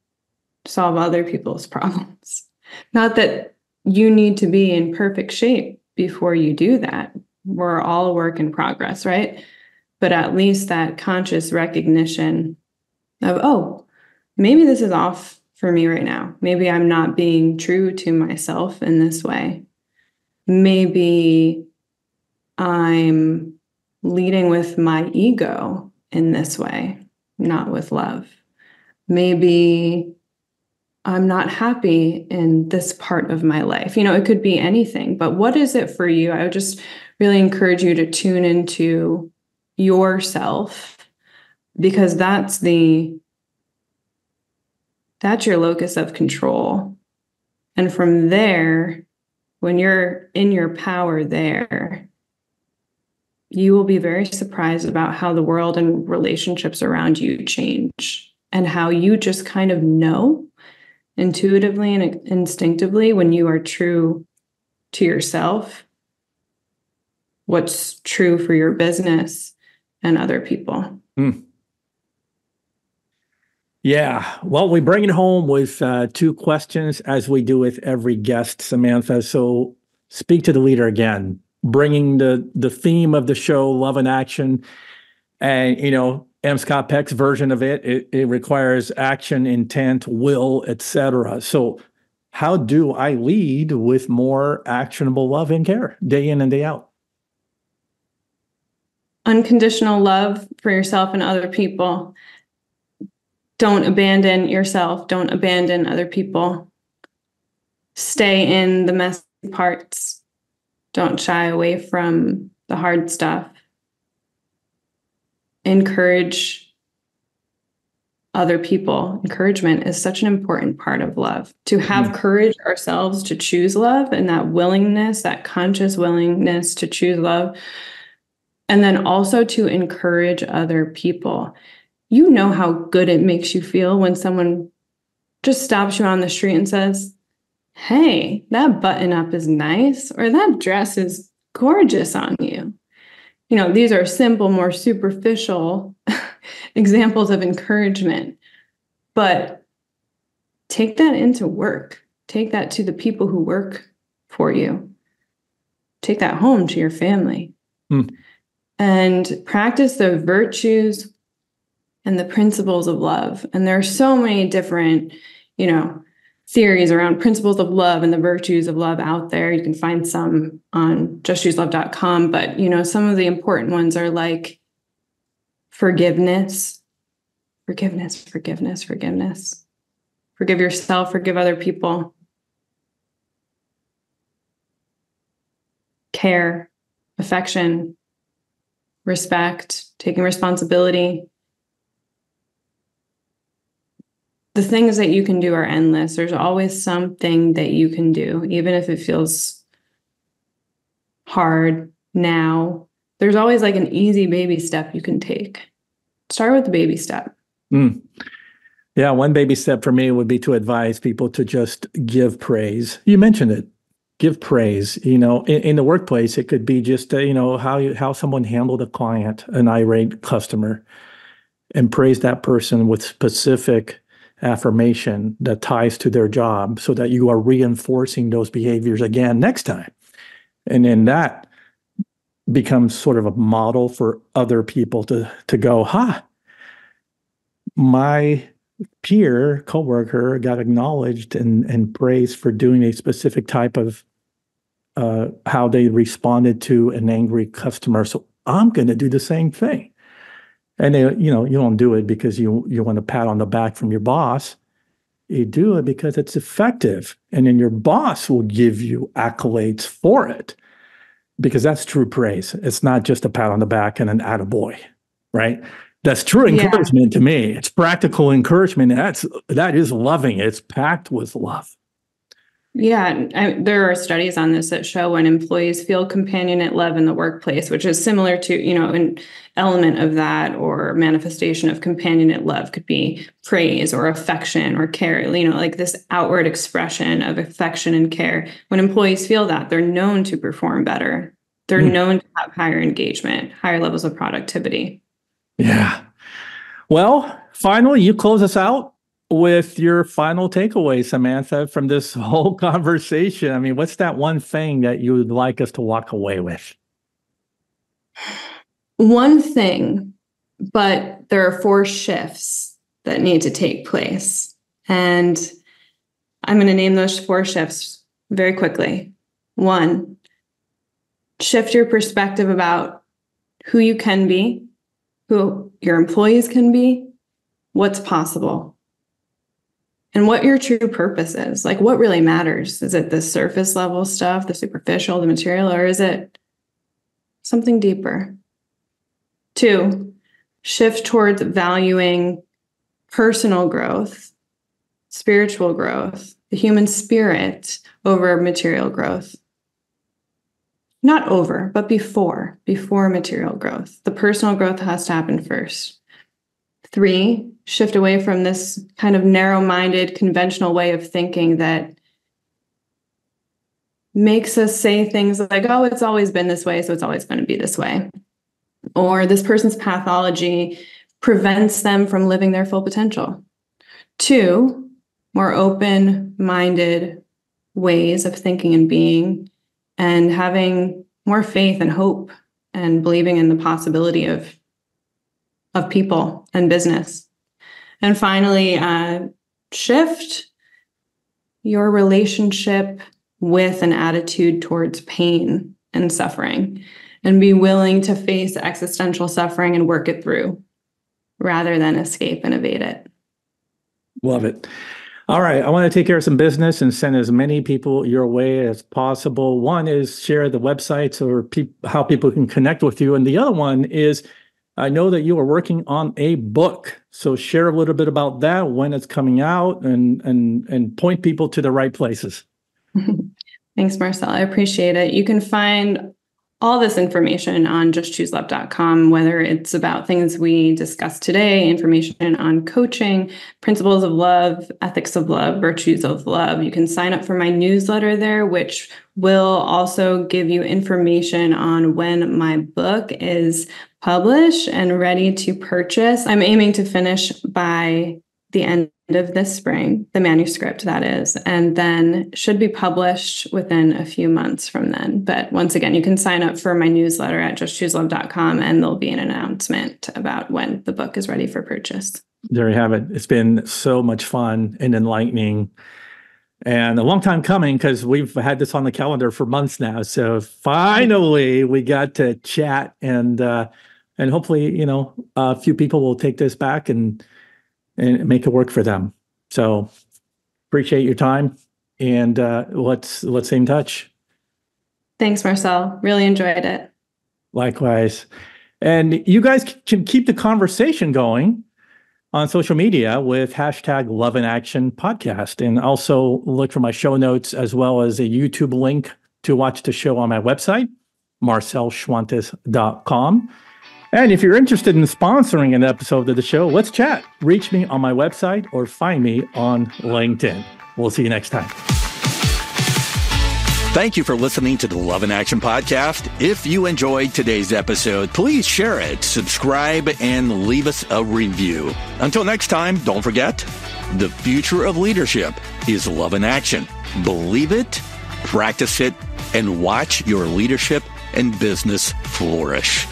solve other people's problems. Not that you need to be in perfect shape before you do that. We're all a work in progress, right? But at least that conscious recognition of, oh, maybe this is off for me right now. Maybe I'm not being true to myself in this way. Maybe I'm leading with my ego in this way, not with love. Maybe I'm not happy in this part of my life. It could be anything, but what is it for you? I would just really encourage you to tune into yourself, because that's your locus of control. And from there, when you're in your power there, you will be very surprised about how the world and relationships around you change, and how you just kind of know intuitively and instinctively, when you are true to yourself, what's true for your business and other people. Yeah. Well, we bring it home with two questions, as we do with every guest, Samantha. So speak to the leader again, bringing the theme of the show, love and action. And, M. Scott Peck's version of it requires action, intent, will, etc. So how do I lead with more actionable love and care day in and day out? Unconditional love for yourself and other people. Don't abandon yourself. Don't abandon other people. Stay in the messy parts. Don't shy away from the hard stuff. Encourage other people. Encouragement is such an important part of love. To have courage ourselves to choose love, and that willingness, that conscious willingness to choose love. And then also to encourage other people. You know how good it makes you feel when someone just stops you on the street and says, hey, that button up is nice, or that dress is gorgeous on you. These are simple, more superficial examples of encouragement. But take that into work. Take that to the people who work for you. Take that home to your family. And practice the virtues and the principles of love. And there are so many different, theories around principles of love and the virtues of love out there. You can find some on justchooselove.com, but, some of the important ones are like forgiveness. Forgive yourself, forgive other people. Care, affection, respect, taking responsibility. The things that you can do are endless. There's always something that you can do, even if it feels hard now. There's always like an easy baby step you can take. Start with the baby step. Yeah, one baby step for me would be to advise people to just give praise. You mentioned it. Give praise. In the workplace, it could be just how someone handled a client, an irate customer, and praise that person with specific affirmation that ties to their job, so that you are reinforcing those behaviors again next time. And then that becomes sort of a model for other people to go, my peer, coworker got acknowledged and praised for doing a specific type of how they responded to an angry customer. So I'm going to do the same thing. And you don't do it because you want a pat on the back from your boss. You do it because it's effective. And then your boss will give you accolades for it, because that's true praise. It's not just a pat on the back and an attaboy, right? That's true encouragement to me. It's practical encouragement. That is loving. It's packed with love. Yeah, there are studies on this that show when employees feel companionate love in the workplace, which is similar to, an element of that or manifestation of companionate love could be praise or affection or care, like this outward expression of affection and care. When employees feel that, they're known to perform better. They're known to have higher engagement, higher levels of productivity. Yeah. Well, finally, you close us out with your final takeaway, Samantha, from this whole conversation. I mean, what's that one thing that you would like us to walk away with? One thing, but there are 4 shifts that need to take place. And I'm going to name those 4 shifts very quickly. 1, shift your perspective about who you can be, who your employees can be, what's possible, and what your true purpose is. Like, what really matters? Is it the surface level stuff, the superficial, the material, or is it something deeper? 2, shift towards valuing personal growth, spiritual growth, the human spirit over material growth. Not over, but before material growth. The personal growth has to happen first. 3, shift away from this kind of narrow-minded, conventional way of thinking that makes us say things like, oh, it's always been this way, so it's always going to be this way. Or this person's pathology prevents them from living their full potential. 2, more open-minded ways of thinking and being, and having more faith and hope and believing in the possibility of people and business. And finally, shift your relationship with an attitude towards pain and suffering, and be willing to face existential suffering and work it through rather than escape and evade it. Love it. All right. I want to take care of some business and send as many people your way as possible. One is share the websites or how people can connect with you. And the other one is, I know that you are working on a book. So share a little bit about that, when it's coming out, and point people to the right places. Thanks, Marcel. I appreciate it. You can find all this information on justchooselove.com, whether it's about things we discussed today, information on coaching, principles of love, ethics of love, virtues of love. You can sign up for my newsletter there, which will also give you information on when my book is published and ready to purchase. I'm aiming to finish by the end of this spring, the manuscript that is, and then should be published within a few months from then. But once again, you can sign up for my newsletter at justchooselove.com, and there'll be an announcement about when the book is ready for purchase. There you have it. It's been so much fun and enlightening, and a long time coming, because we've had this on the calendar for months now. So finally we got to chat, and hopefully, a few people will take this back and make it work for them. So appreciate your time, and let's stay in touch. Thanks, Marcel. Really enjoyed it. Likewise. And you guys can keep the conversation going on social media with hashtag Love in Action Podcast, and also look for my show notes as well as a YouTube link to watch the show on my website, marcelschwantes.com. And if you're interested in sponsoring an episode of the show, let's chat. Reach me on my website or find me on LinkedIn. We'll see you next time. Thank you for listening to the Love in Action Podcast. If you enjoyed today's episode, please share it, subscribe, and leave us a review. Until next time, don't forget, the future of leadership is love in action. Believe it, practice it, and watch your leadership and business flourish.